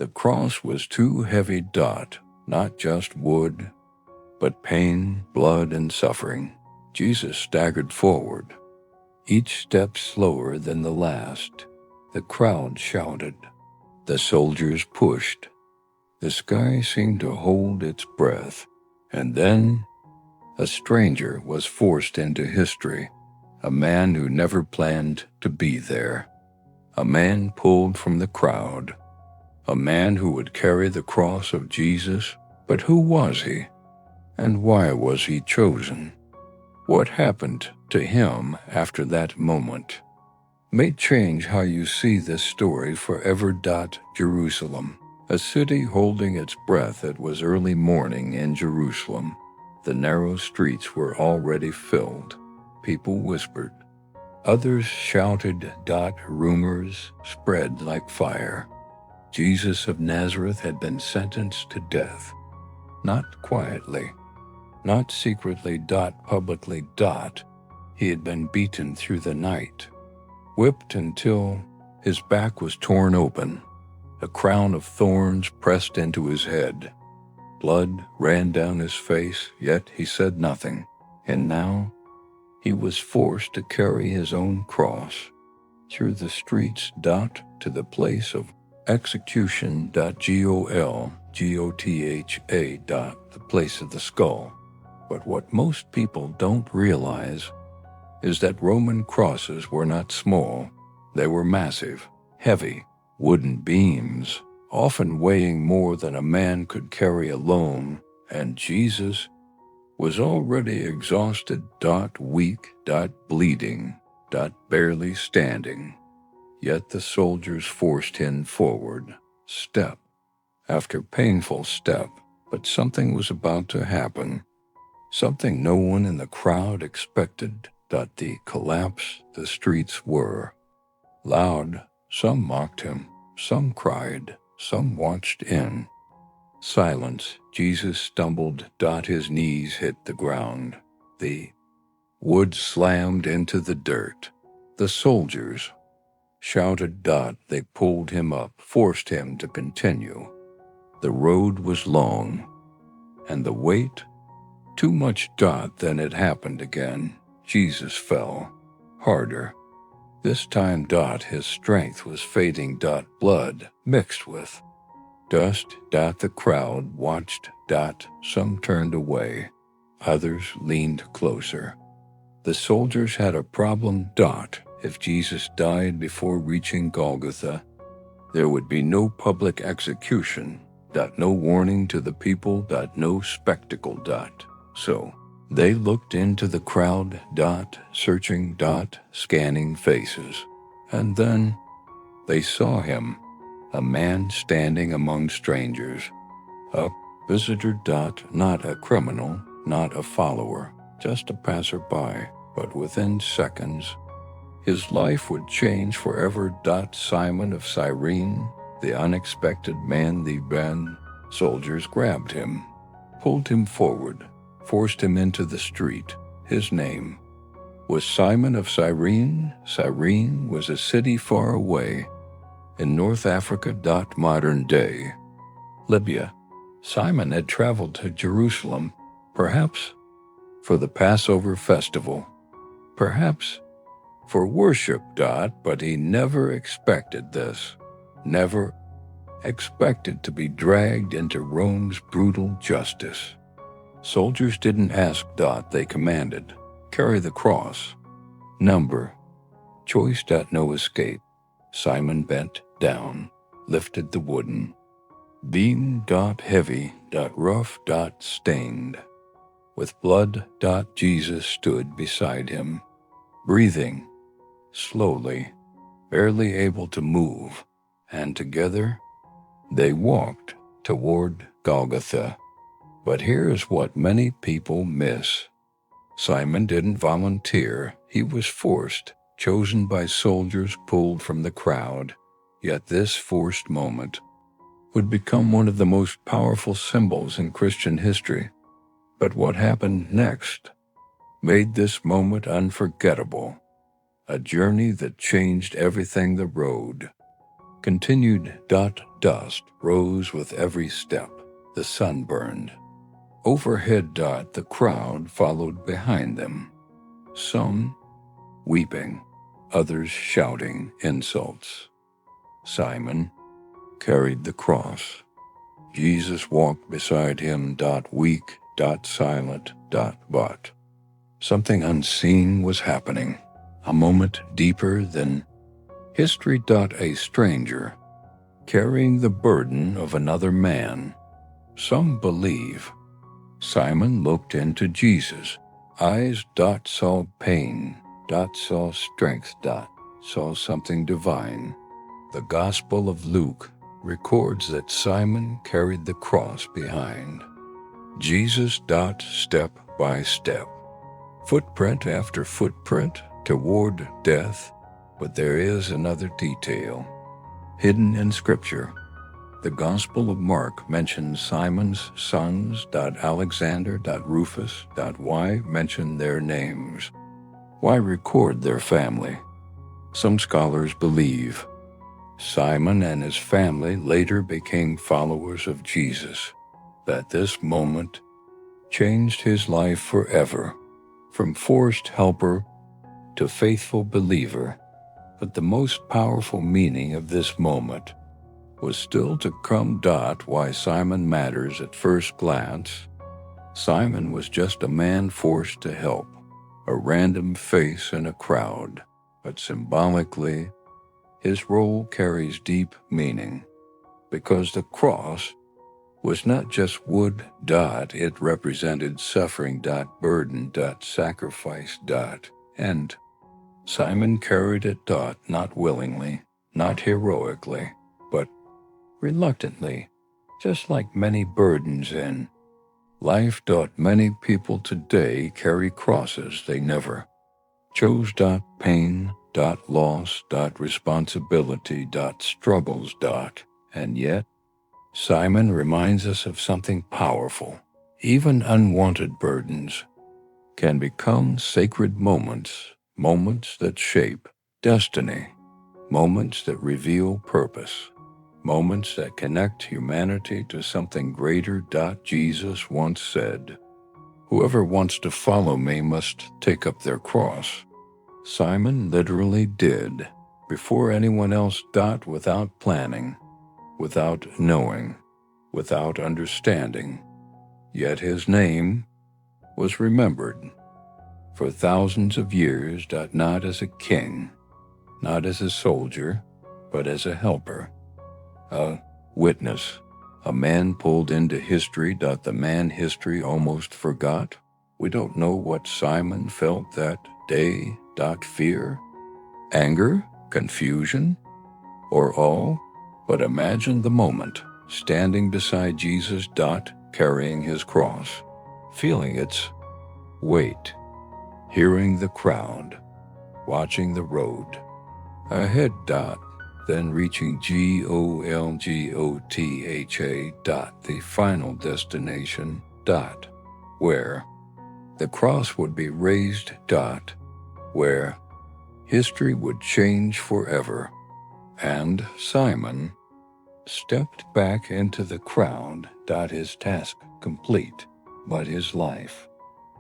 The cross was too heavy. Not just wood, but pain, blood, and suffering. Jesus staggered forward, each step slower than the last. The crowd shouted. The soldiers pushed. The sky seemed to hold its breath. And then a stranger was forced into history, a man who never planned to be there, a man pulled from the crowd, a man who would carry the cross of Jesus. But who was he? And why was he chosen? What happened to him after that moment may change how you see this story forever. Jerusalem, a city holding its breath. It was early morning in Jerusalem. The narrow streets were already filled. People whispered. Others shouted. Rumors spread like fire. Jesus of Nazareth had been sentenced to death. Not quietly, not secretly. Publicly. He had been beaten through the night, whipped until his back was torn open, a crown of thorns pressed into his head. Blood ran down his face, yet he said nothing. And now he was forced to carry his own cross through the streets. To the place of execution. Golgotha. The place of the skull. But what most people don't realize is that Roman crosses were not small. They were massive, heavy, wooden beams, often weighing more than a man could carry alone, and Jesus was already exhausted. Weak. Bleeding. Barely standing. Yet the soldiers forced him forward, step after painful step. But something was about to happen, something no one in the crowd expected. The collapse. The streets were loud. Some mocked him, some cried, some watched in silence. Jesus stumbled. His knees hit the ground. The wood slammed into the dirt. The soldiers shouted. They pulled him up, forced him to continue. The road was long, and the weight too much. Then it happened again. Jesus fell, harder. This time. His strength was fading. Blood mixed with dust. The crowd watched. Some turned away. Others leaned closer. The soldiers had a problem. If Jesus died before reaching Golgotha, there would be no public execution. No warning to the people. No spectacle. So they looked into the crowd. Searching. Scanning faces. And then they saw him, a man standing among strangers, a visitor. Not a criminal, not a follower, just a passerby. But within seconds, his life would change forever. Simon of Cyrene, the unexpected man. The soldiers grabbed him, pulled him forward, forced him into the street. His name was Simon of Cyrene. Cyrene was a city far away in North Africa. Modern day Libya. Simon had traveled to Jerusalem, perhaps for the Passover festival, perhaps for worship. But he never expected this, never expected to be dragged into Rome's brutal justice. Soldiers didn't ask. They commanded, carry the cross. Number. Choice. No escape. Simon bent down, lifted the wooden beam. Heavy. Rough. Stained with blood. Jesus stood beside him, breathing slowly, barely able to move, and together they walked toward Golgotha. But here's what many people miss. Simon didn't volunteer. He was forced, chosen by soldiers, pulled from the crowd. Yet this forced moment would become one of the most powerful symbols in Christian history. But what happened next made this moment unforgettable. A journey that changed everything. The road Continued. Dust rose with every step. The sun burned. Overhead. The crowd followed behind them. Some weeping, others shouting insults. Simon carried the cross. Jesus walked beside him. Weak. Silent. But something unseen was happening. A moment deeper than history. A stranger carrying the burden of another man. Some believe. Simon looked into Jesus' eyes. Saw pain. Saw strength. Saw something divine. The Gospel of Luke records that Simon carried the cross behind Jesus. Step by step, footprint after footprint toward death. But there is another detail hidden in Scripture. The Gospel of Mark mentions Simon's sons. Alexander. Rufus. Why mention their names? Why record their family? Some scholars believe Simon and his family later became followers of Jesus, that this moment changed his life forever, from forced helper to faithful believer. But the most powerful meaning of this moment was still to come. Why Simon matters at first glance. Simon was just a man forced to help, a random face in a crowd, but symbolically, his role carries deep meaning, because the cross was not just wood. It represented suffering. Burden. Sacrifice. And Simon carried it. Not willingly, not heroically, but reluctantly, just like many burdens in life. Many people today carry crosses they never chose. Pain. Loss. Responsibility. Struggles. And yet, Simon reminds us of something powerful. Even unwanted burdens can become sacred moments, moments that shape destiny, moments that reveal purpose, moments that connect humanity to something greater. Jesus once said, "Whoever wants to follow me must take up their cross." Simon literally did, before anyone else. Without planning, without knowing, without understanding. Yet his name was remembered for thousands of years. Not as a king, not as a soldier, but as a helper, a witness, a man pulled into history. The man history almost forgot. We don't know what Simon felt that day. Fear, anger, confusion, or all. But imagine the moment, standing beside Jesus. Carrying his cross, feeling its weight, hearing the crowd, watching the road ahead. Then reaching Golgotha. The final destination. Where the cross would be raised. Where history would change forever. And Simon stepped back into the crowd. His task complete, but his life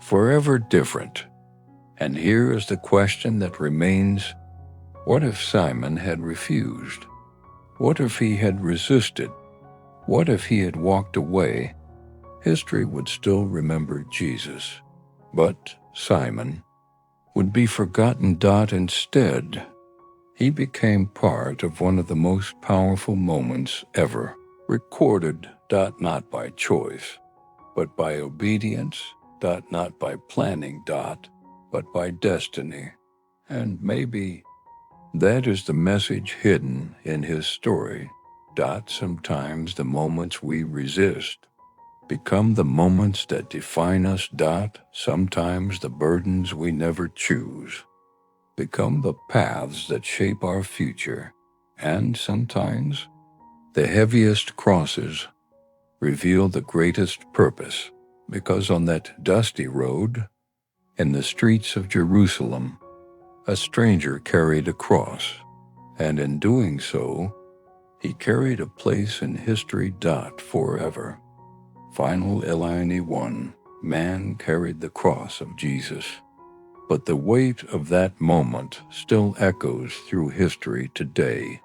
forever different. And here is the question that remains: what if Simon had refused? What if he had resisted? What if he had walked away? History would still remember Jesus, but Simon would be forgotten. Instead, he became part of one of the most powerful moments ever recorded. Not by choice, but by obedience. Not by planning. But by destiny. And maybe that is the message hidden in his story. Sometimes the moments we resist become the moments that define us. Sometimes the burdens we never choose become the paths that shape our future. And sometimes the heaviest crosses reveal the greatest purpose, because on that dusty road, in the streets of Jerusalem, a stranger carried a cross, and in doing so, He carried a place in history forever. Final Eliane 1, man carried the cross of Jesus. But the weight of that moment still echoes through history today.